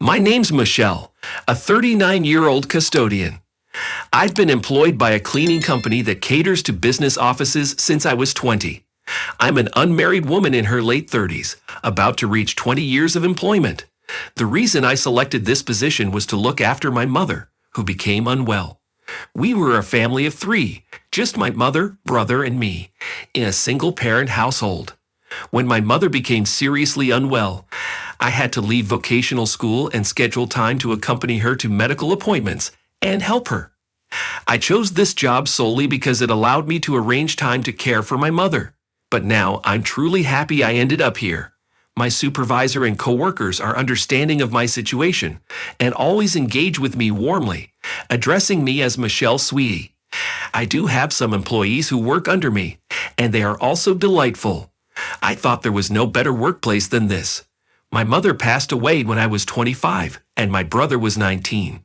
My name's Michelle, a 39-year-old custodian. I've been employed by a cleaning company that caters to business offices since I was 20. I'm an unmarried woman in her late 30s, about to reach 20 years of employment. The reason I selected this position was to look after my mother, who became unwell. We were a family of 3, just my mother, brother, and me, in a single-parent household. When my mother became seriously unwell, I had to leave vocational school and schedule time to accompany her to medical appointments and help her. I chose this job solely because it allowed me to arrange time to care for my mother. But now I'm truly happy I ended up here. My supervisor and coworkers are understanding of my situation and always engage with me warmly, addressing me as Michelle Sweetie. I do have some employees who work under me, and they are also delightful. I thought there was no better workplace than this. My mother passed away when I was 25, and my brother was 19.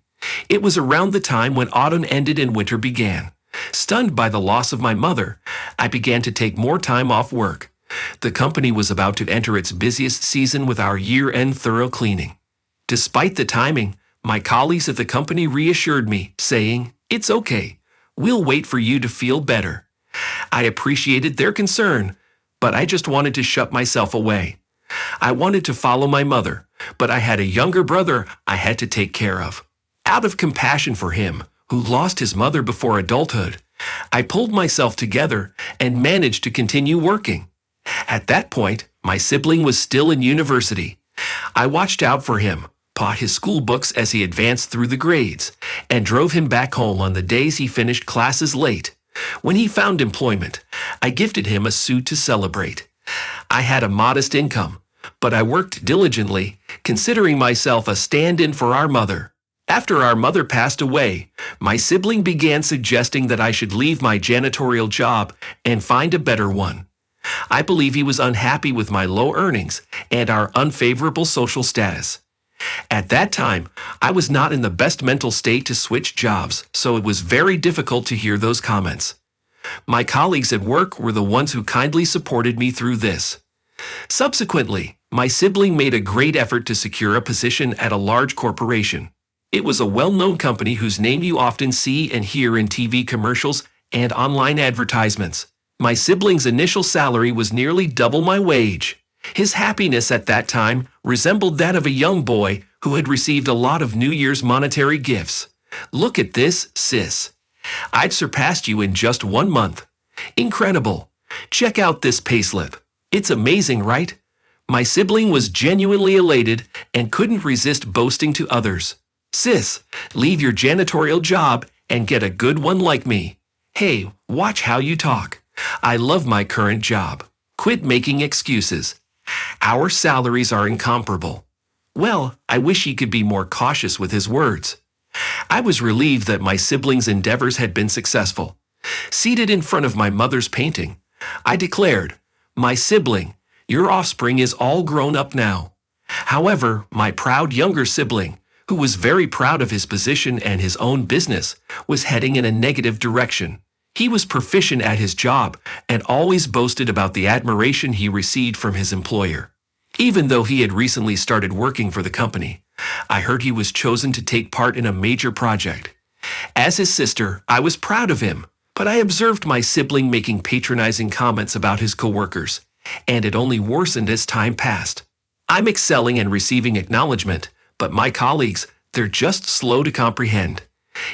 It was around the time when autumn ended and winter began. Stunned by the loss of my mother, I began to take more time off work. The company was about to enter its busiest season with our year-end thorough cleaning. Despite the timing, my colleagues at the company reassured me, saying, "It's okay. We'll wait for you to feel better." I appreciated their concern, but I just wanted to shut myself away. I wanted to follow my mother, but I had a younger brother I had to take care of. Out of compassion for him, who lost his mother before adulthood, I pulled myself together and managed to continue working. At that point, my sibling was still in university. I watched out for him, bought his school books as he advanced through the grades, and drove him back home on the days he finished classes late. When he found employment, I gifted him a suit to celebrate. I had a modest income, but I worked diligently, considering myself a stand-in for our mother. After our mother passed away, my sibling began suggesting that I should leave my janitorial job and find a better one. I believe he was unhappy with my low earnings and our unfavorable social status. At that time, I was not in the best mental state to switch jobs, so it was very difficult to hear those comments. My colleagues at work were the ones who kindly supported me through this. Subsequently, my sibling made a great effort to secure a position at a large corporation. It was a well-known company whose name you often see and hear in TV commercials and online advertisements. My sibling's initial salary was nearly double my wage. His happiness at that time resembled that of a young boy who had received a lot of New Year's monetary gifts. "Look at this, sis. I've surpassed you in just 1 month. Incredible. Check out this payslip. It's amazing, right?" My sibling was genuinely elated and couldn't resist boasting to others. "Sis, leave your janitorial job and get a good one like me. Hey, watch how you talk. I love my current job. Quit making excuses. Our salaries are incomparable." Well, I wish he could be more cautious with his words. I was relieved that my sibling's endeavors had been successful. Seated in front of my mother's painting, I declared, "My sibling, your offspring is all grown up now." However, my proud younger sibling, who was very proud of his position and his own business, was heading in a negative direction. He was proficient at his job and always boasted about the admiration he received from his employer. Even though he had recently started working for the company, I heard he was chosen to take part in a major project. As his sister, I was proud of him, but I observed my sibling making patronizing comments about his coworkers, and it only worsened as time passed. I'm excelling and receiving acknowledgement, but my colleagues, they're just slow to comprehend.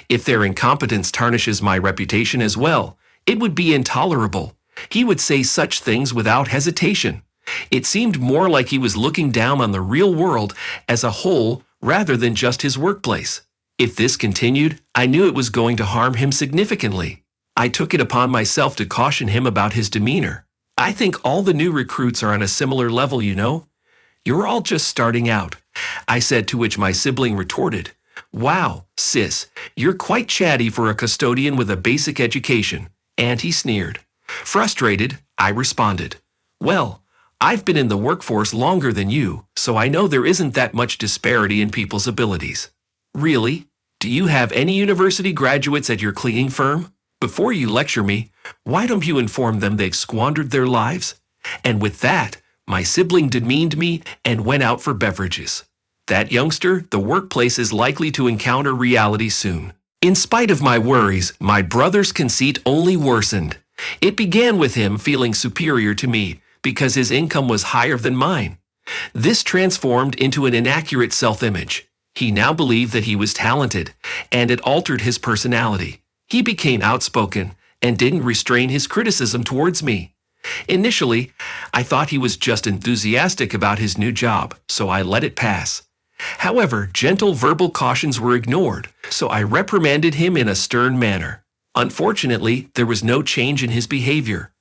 If their incompetence tarnishes my reputation as well, it would be intolerable. He would say such things without hesitation. It seemed more like he was looking down on the real world as a whole rather than just his workplace. If this continued, I knew it was going to harm him significantly. I took it upon myself to caution him about his demeanor. "I think all the new recruits are on a similar level, you know. You're all just starting out," I said, to which my sibling retorted, "Wow, sis, you're quite chatty for a custodian with a basic education," and he sneered. Frustrated, I responded, "Well, I've been in the workforce longer than you, so I know there isn't that much disparity in people's abilities." "Really? Do you have any university graduates at your cleaning firm? Before you lecture me, why don't you inform them they've squandered their lives?" And with that, my sibling demeaned me and went out for beverages. That youngster, the workplace is likely to encounter reality soon. In spite of my worries, my brother's conceit only worsened. It began with him feeling superior to me because his income was higher than mine. This transformed into an inaccurate self-image. He now believed that he was talented, and it altered his personality. He became outspoken and didn't restrain his criticism towards me. Initially, I thought he was just enthusiastic about his new job, so I let it pass. However, gentle verbal cautions were ignored, so I reprimanded him in a stern manner. Unfortunately, there was no change in his behavior.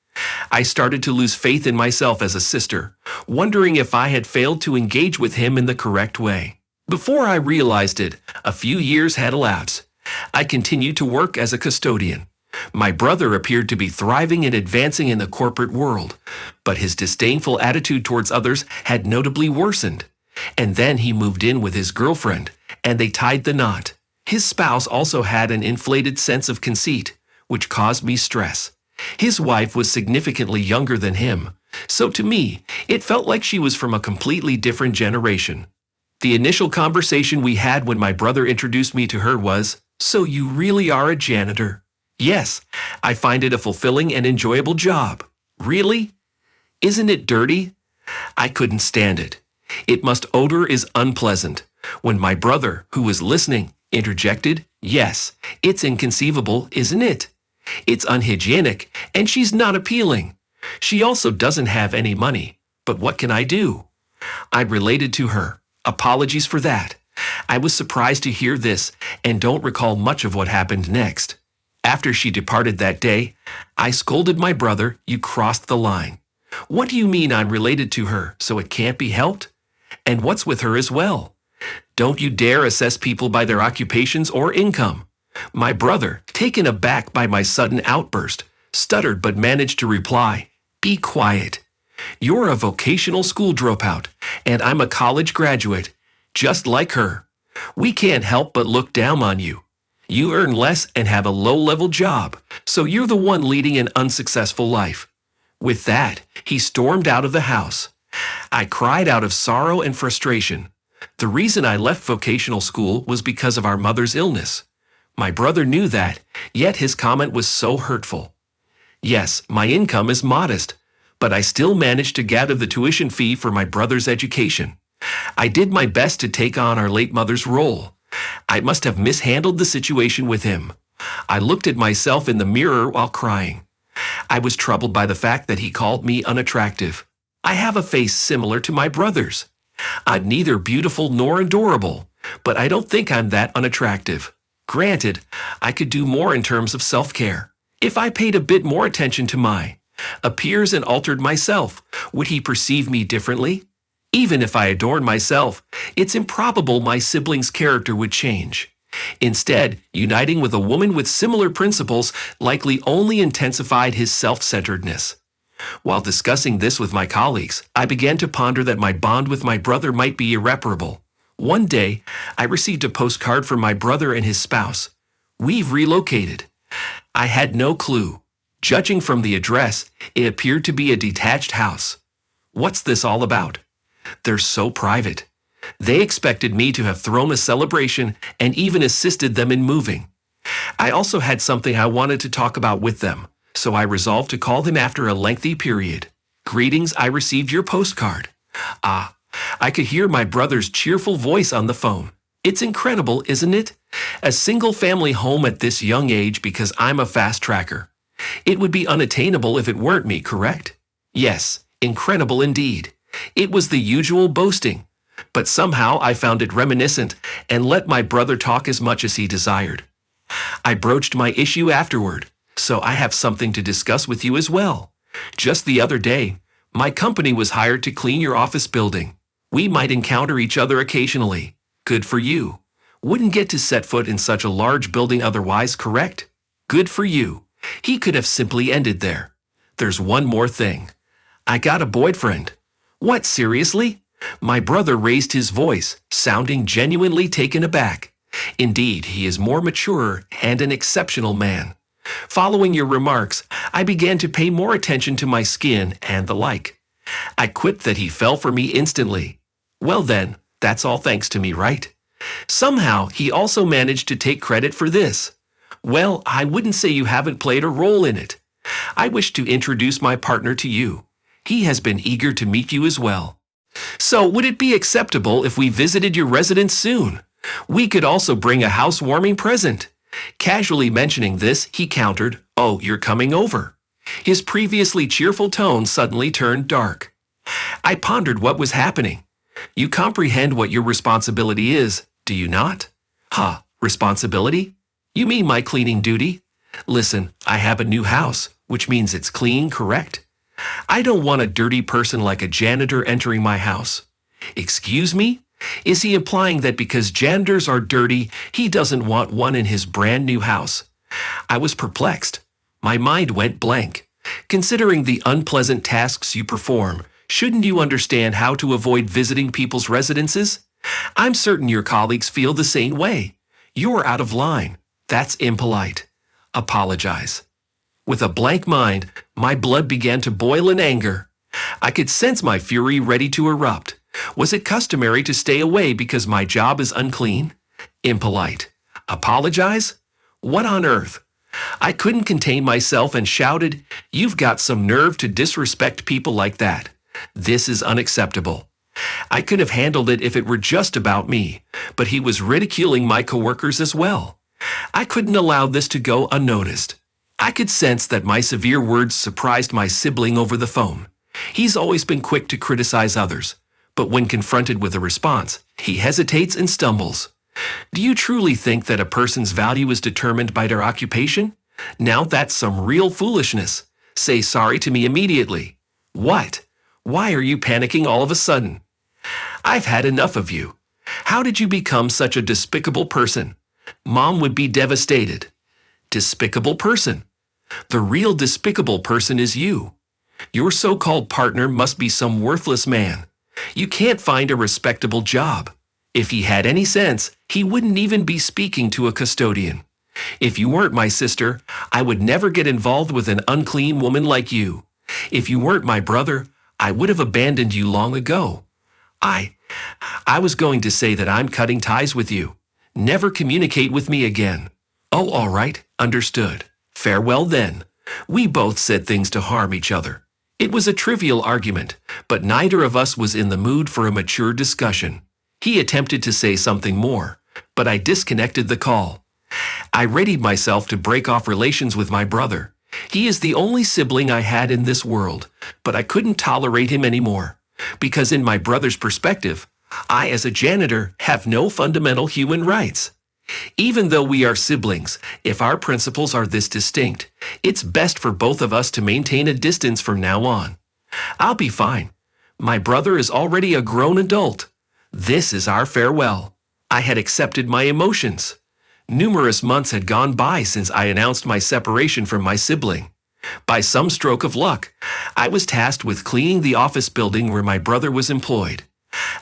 I started to lose faith in myself as a sister, wondering if I had failed to engage with him in the correct way. Before I realized it, a few years had elapsed. I continued to work as a custodian. My brother appeared to be thriving and advancing in the corporate world, but his disdainful attitude towards others had notably worsened. And then he moved in with his girlfriend, and they tied the knot. His spouse also had an inflated sense of conceit, which caused me stress. His wife was significantly younger than him, so to me, it felt like she was from a completely different generation. The initial conversation we had when my brother introduced me to her was, "So you really are a janitor?" "Yes, I find it a fulfilling and enjoyable job." "Really? Isn't it dirty?" I couldn't stand it. It must odor is unpleasant. When my brother, who was listening, interjected, "Yes, it's inconceivable, isn't it? It's unhygienic, and she's not appealing. She also doesn't have any money. But what can I do?" I related to her. Apologies for that. I was surprised to hear this and don't recall much of what happened next. After she departed that day, I scolded my brother, "You crossed the line. What do you mean I'm related to her, so it can't be helped? And what's with her as well? Don't you dare assess people by their occupations or income." My brother, taken aback by my sudden outburst, stuttered but managed to reply, "Be quiet. You're a vocational school dropout, and I'm a college graduate, just like her. We can't help but look down on you. You earn less and have a low-level job, so you're the one leading an unsuccessful life." With that, he stormed out of the house. I cried out of sorrow and frustration. The reason I left vocational school was because of our mother's illness. My brother knew that, yet his comment was so hurtful. Yes, my income is modest, but I still managed to gather the tuition fee for my brother's education. I did my best to take on our late mother's role. I must have mishandled the situation with him. I looked at myself in the mirror while crying. I was troubled by the fact that he called me unattractive. I have a face similar to my brother's. I'm neither beautiful nor adorable, but I don't think I'm that unattractive. Granted, I could do more in terms of self-care. If I paid a bit more attention to my appears and altered myself, would he perceive me differently? Even if I adorned myself, it's improbable my sibling's character would change. Instead, uniting with a woman with similar principles likely only intensified his self-centeredness. While discussing this with my colleagues, I began to ponder that my bond with my brother might be irreparable. One day, I received a postcard from my brother and his spouse. "We've relocated." I had no clue. Judging from the address, it appeared to be a detached house. What's this all about? They're so private. They expected me to have thrown a celebration and even assisted them in moving. I also had something I wanted to talk about with them, so I resolved to call them after a lengthy period. "Greetings, I received your postcard." Ah, I could hear my brother's cheerful voice on the phone. "It's incredible, isn't it? A single-family home at this young age because I'm a fast tracker. It would be unattainable if it weren't me, correct?" Yes, incredible indeed. It was the usual boasting, but somehow I found it reminiscent and let my brother talk as much as he desired. I broached my issue afterward, so I have something to discuss with you as well. Just the other day, my company was hired to clean your office building. We might encounter each other occasionally. Good for you. Wouldn't get to set foot in such a large building otherwise, correct? Good for you. He could have simply ended there. There's one more thing. I got a boyfriend. What, seriously? My brother raised his voice, sounding genuinely taken aback. Indeed, he is more mature and an exceptional man. Following your remarks, I began to pay more attention to my skin and the like. I quipped that he fell for me instantly. Well then, That's all thanks to me, right? Somehow, he also managed to take credit for this. Well, I wouldn't say you haven't played a role in it. I wish to introduce my partner to you. He has been eager to meet you as well. So, would it be acceptable if we visited your residence soon? We could also bring a housewarming present. Casually mentioning this, he countered, "Oh, you're coming over." His previously cheerful tone suddenly turned dark. I pondered what was happening. You comprehend what your responsibility is, do you not? Responsibility? You mean my cleaning duty? Listen, I have a new house, which means it's clean, correct? I don't want a dirty person like a janitor entering my house. Excuse me? Is he implying that because janitors are dirty, he doesn't want one in his brand new house? I was perplexed. My mind went blank. Considering the unpleasant tasks you perform, shouldn't you understand how to avoid visiting people's residences? I'm certain your colleagues feel the same way. You're out of line. That's impolite. Apologize. With a blank mind, my blood began to boil in anger. I could sense my fury ready to erupt. Was it customary to stay away because my job is unclean? Impolite. Apologize? What on earth? I couldn't contain myself and shouted, "You've got some nerve to disrespect people like that. This is unacceptable." I could have handled it if it were just about me, but he was ridiculing my coworkers as well. I couldn't allow this to go unnoticed. I could sense that my severe words surprised my sibling over the phone. He's always been quick to criticize others, but when confronted with a response, he hesitates and stumbles. Do you truly think that a person's value is determined by their occupation? Now that's some real foolishness. Say sorry to me immediately. What? Why are you panicking all of a sudden? I've had enough of you. How did you become such a despicable person? Mom would be devastated. Despicable person? The real despicable person is you. Your so-called partner must be some worthless man. You can't find a respectable job. If he had any sense, he wouldn't even be speaking to a custodian. If you weren't my sister, I would never get involved with an unclean woman like you. If you weren't my brother, I would have abandoned you long ago. I was going to say that I'm cutting ties with you. Never communicate with me again. Oh, all right, understood. Farewell then. We both said things to harm each other. It was a trivial argument, but neither of us was in the mood for a mature discussion. He attempted to say something more, but I disconnected the call. I readied myself to break off relations with my brother. He is the only sibling I had in this world, but I couldn't tolerate him anymore, because in my brother's perspective, I as a janitor have no fundamental human rights. Even though we are siblings, if our principles are this distinct, it's best for both of us to maintain a distance from now on. I'll be fine. My brother is already a grown adult. This is our farewell. I had accepted my emotions. Numerous months had gone by since I announced my separation from my sibling. By some stroke of luck, I was tasked with cleaning the office building where my brother was employed.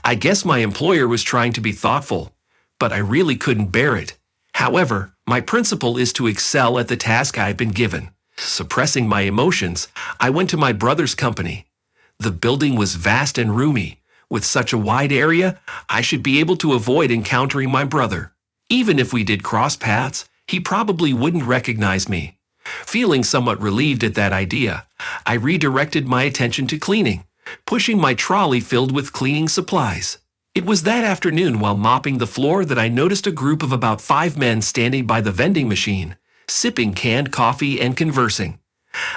I guess my employer was trying to be thoughtful, but I really couldn't bear it. However, my principle is to excel at the task I've been given. Suppressing my emotions, I went to my brother's company. The building was vast and roomy. With such a wide area, I should be able to avoid encountering my brother. Even if we did cross paths, he probably wouldn't recognize me. Feeling somewhat relieved at that idea, I redirected my attention to cleaning, pushing my trolley filled with cleaning supplies. It was that afternoon while mopping the floor that I noticed a group of about 5 men standing by the vending machine, sipping canned coffee and conversing.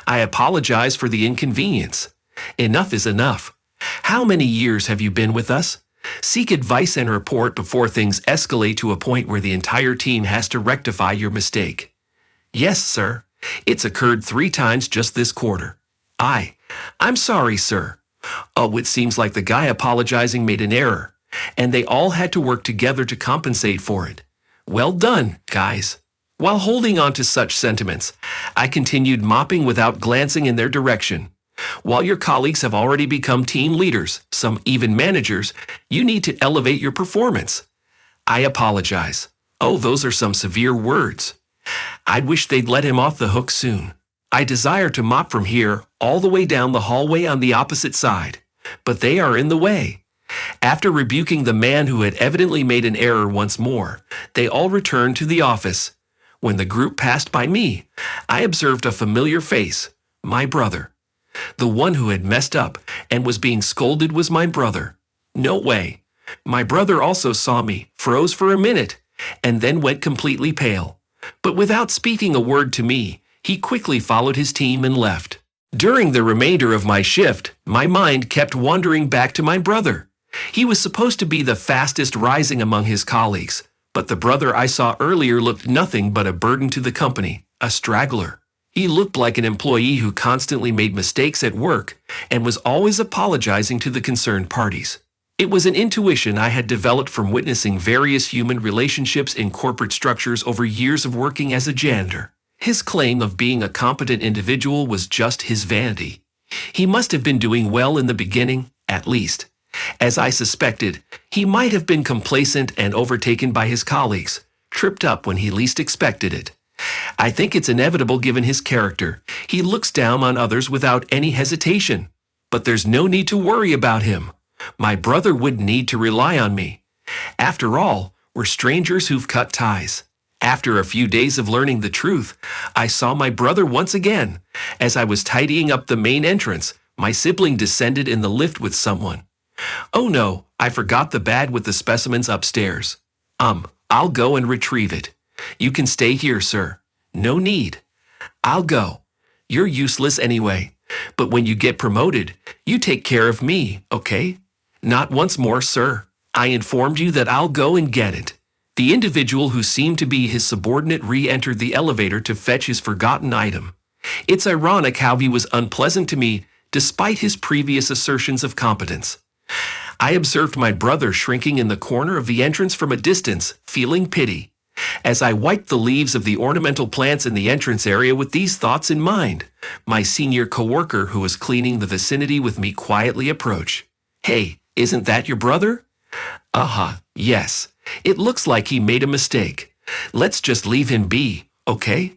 I apologize for the inconvenience. Enough is enough. How many years have you been with us? Seek advice and report before things escalate to a point where the entire team has to rectify your mistake. Yes, sir. It's occurred 3 times just this quarter. I'm sorry, sir. Oh, it seems like the guy apologizing made an error, and they all had to work together to compensate for it. Well done, guys. While holding on to such sentiments, I continued mopping without glancing in their direction. While your colleagues have already become team leaders, some even managers, you need to elevate your performance. I apologize. Oh, those are some severe words. I'd wish they'd let him off the hook soon. I desire to mop from here all the way down the hallway on the opposite side, but they are in the way. After rebuking the man who had evidently made an error once more, they all returned to the office. When the group passed by me, I observed a familiar face, my brother. The one who had messed up and was being scolded was my brother. No way. My brother also saw me, froze for a minute, and then went completely pale. But without speaking a word to me, he quickly followed his team and left. During the remainder of my shift, my mind kept wandering back to my brother. He was supposed to be the fastest rising among his colleagues, but the brother I saw earlier looked nothing but a burden to the company, a straggler. He looked like an employee who constantly made mistakes at work and was always apologizing to the concerned parties. It was an intuition I had developed from witnessing various human relationships in corporate structures over years of working as a janitor. His claim of being a competent individual was just his vanity. He must have been doing well in the beginning, at least. As I suspected, he might have been complacent and overtaken by his colleagues, tripped up when he least expected it. I think it's inevitable given his character. He looks down on others without any hesitation. But there's no need to worry about him. My brother wouldn't need to rely on me. After all, we're strangers who've cut ties. After a few days of learning the truth, I saw my brother once again. As I was tidying up the main entrance, my sibling descended in the lift with someone. Oh no, I forgot the bag with the specimens upstairs. I'll go and retrieve it. You can stay here, sir. No need. I'll go. You're useless anyway. But when you get promoted, you take care of me, okay? Not once more, sir. I informed you that I'll go and get it. The individual who seemed to be his subordinate re-entered the elevator to fetch his forgotten item. It's ironic how he was unpleasant to me despite his previous assertions of competence. I observed my brother shrinking in the corner of the entrance from a distance, feeling pity. As I wiped the leaves of the ornamental plants in the entrance area with these thoughts in mind, my senior coworker who was cleaning the vicinity with me quietly approached. Hey, isn't that your brother? Yes. It looks like he made a mistake. Let's just leave him be, okay?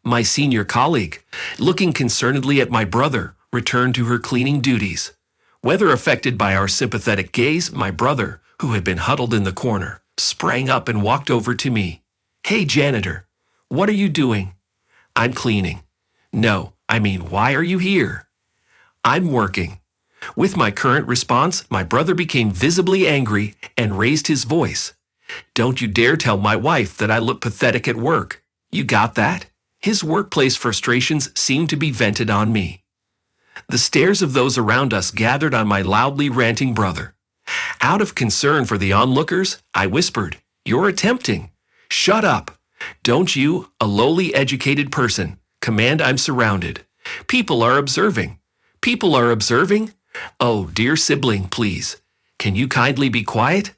My senior colleague, looking concernedly at my brother, returned to her cleaning duties. Whether affected by our sympathetic gaze, my brother, who had been huddled in the corner, sprang up and walked over to me. Hey, janitor, what are you doing? I'm cleaning. No, why are you here? I'm working. With my current response, my brother became visibly angry and raised his voice. Don't you dare tell my wife that I look pathetic at work. You got that? His workplace frustrations seemed to be vented on me. The stares of those around us gathered on my loudly ranting brother. Out of concern for the onlookers, I whispered, You're attempting. Shut up. Don't you, a lowly educated person, command I'm surrounded. People are observing. People are observing? Oh, dear sibling, please. Can you kindly be quiet?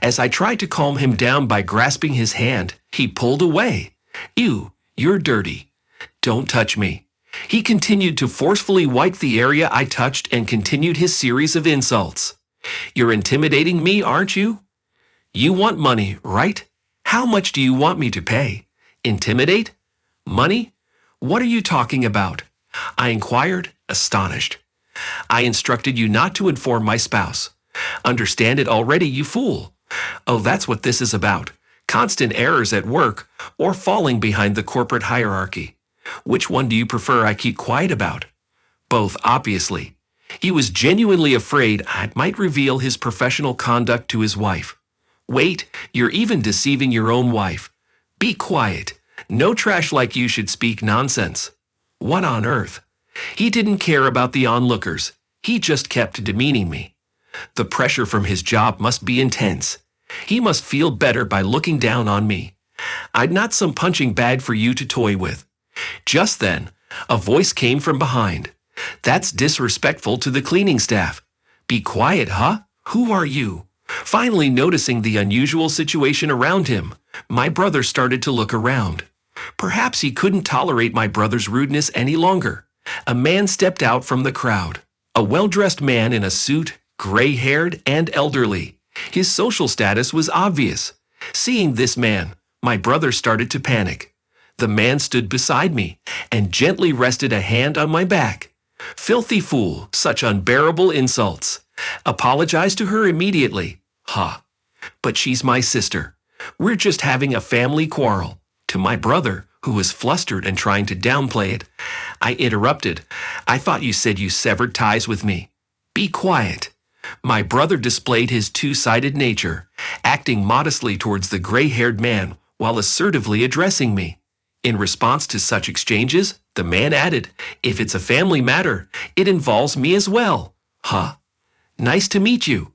As I tried to calm him down by grasping his hand, he pulled away. You're dirty. Don't touch me. He continued to forcefully wipe the area I touched and continued his series of insults. You're intimidating me, aren't you? You want money, right? How much do you want me to pay? Intimidate? Money? What are you talking about? I inquired, astonished. I instructed you not to inform my spouse. Understand it already, you fool. Oh, that's what this is about. Constant errors at work or falling behind the corporate hierarchy. Which one do you prefer I keep quiet about? Both, obviously. He was genuinely afraid I might reveal his professional conduct to his wife. Wait, you're even deceiving your own wife. Be quiet. No trash like you should speak nonsense. What on earth? He didn't care about the onlookers. He just kept demeaning me. The pressure from his job must be intense. He must feel better by looking down on me. I'm not some punching bag for you to toy with. Just then, a voice came from behind. That's disrespectful to the cleaning staff. Be quiet, huh? Who are you? Finally noticing the unusual situation around him, my brother started to look around. Perhaps he couldn't tolerate my brother's rudeness any longer. A man stepped out from the crowd. A well-dressed man in a suit, gray-haired and elderly. His social status was obvious. Seeing this man, my brother started to panic. The man stood beside me and gently rested a hand on my back. Filthy fool, such unbearable insults. Apologize to her immediately. Huh. But she's my sister. We're just having a family quarrel. To my brother, who was flustered and trying to downplay it, I interrupted. I thought you said you severed ties with me. Be quiet. My brother displayed his two-sided nature, acting modestly towards the gray-haired man while assertively addressing me. In response to such exchanges, the man added, if it's a family matter, it involves me as well. Huh? Nice to meet you.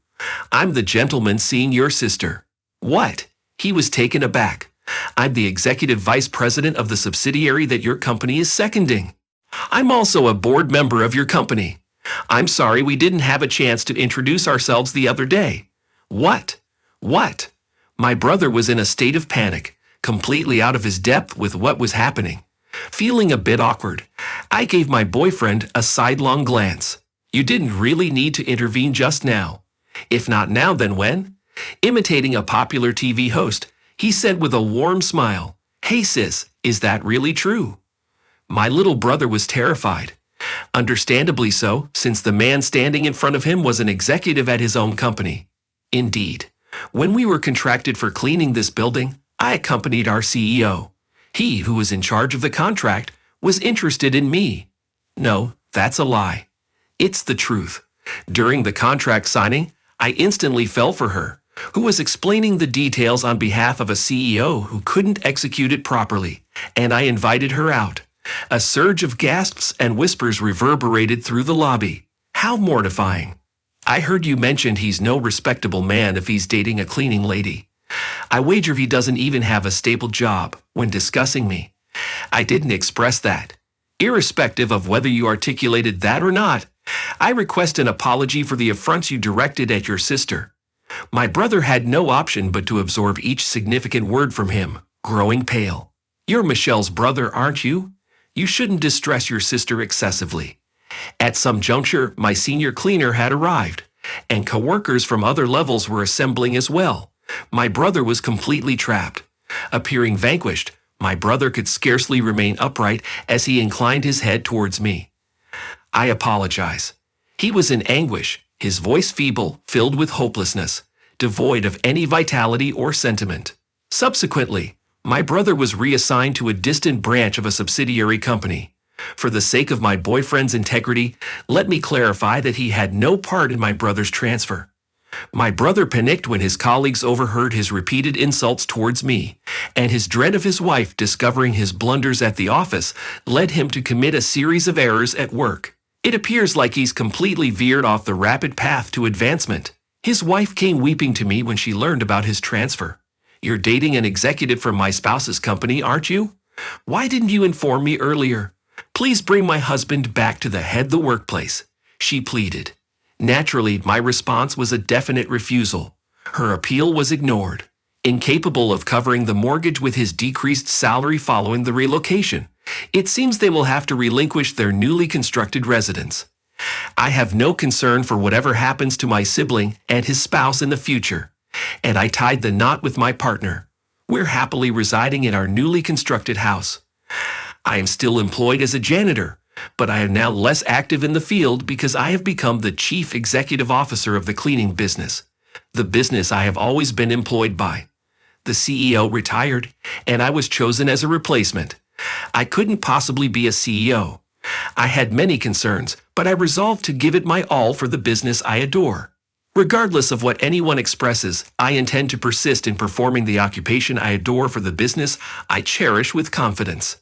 I'm the gentleman seeing your sister. What? He was taken aback. I'm the executive vice president of the subsidiary that your company is seconding. I'm also a board member of your company. I'm sorry we didn't have a chance to introduce ourselves the other day. What? What? My brother was in a state of panic, completely out of his depth with what was happening. Feeling a bit awkward, I gave my boyfriend a sidelong glance. You didn't really need to intervene just now. If not now, then when? Imitating a popular TV host, he said with a warm smile, "Hey sis, is that really true?" My little brother was terrified. Understandably so, since the man standing in front of him was an executive at his own company. Indeed, when we were contracted for cleaning this building, I accompanied our CEO. He, who was in charge of the contract, was interested in me. No, that's a lie. It's the truth. During the contract signing, I instantly fell for her, who was explaining the details on behalf of a CEO who couldn't execute it properly, and I invited her out. A surge of gasps and whispers reverberated through the lobby. How mortifying. I heard you mentioned he's no respectable man if he's dating a cleaning lady. I wager he doesn't even have a stable job when discussing me. I didn't express that. Irrespective of whether you articulated that or not, I request an apology for the affronts you directed at your sister. My brother had no option but to absorb each significant word from him, growing pale. You're Michelle's brother, aren't you? You shouldn't distress your sister excessively. At some juncture, my senior cleaner had arrived, and coworkers from other levels were assembling as well. My brother was completely trapped. Appearing vanquished, my brother could scarcely remain upright as he inclined his head towards me. I apologize. He was in anguish, his voice feeble, filled with hopelessness, devoid of any vitality or sentiment. Subsequently, my brother was reassigned to a distant branch of a subsidiary company. For the sake of my boyfriend's integrity, let me clarify that he had no part in my brother's transfer. My brother panicked when his colleagues overheard his repeated insults towards me, and his dread of his wife discovering his blunders at the office led him to commit a series of errors at work. It appears like he's completely veered off the rapid path to advancement. His wife came weeping to me when she learned about his transfer. You're dating an executive from my spouse's company, aren't you? Why didn't you inform me earlier? Please bring my husband back to the head of the workplace, she pleaded. Naturally, my response was a definite refusal. Her appeal was ignored. Incapable of covering the mortgage with his decreased salary following the relocation, it seems they will have to relinquish their newly constructed residence. I have no concern for whatever happens to my sibling and his spouse in the future, and I tied the knot with my partner. We're happily residing in our newly constructed house. I am still employed as a janitor, but I am now less active in the field because I have become the chief executive officer of the cleaning business, the business I have always been employed by. The CEO retired, and I was chosen as a replacement. I couldn't possibly be a CEO. I had many concerns, but I resolved to give it my all for the business I adore. Regardless of what anyone expresses, I intend to persist in performing the occupation I adore for the business I cherish with confidence.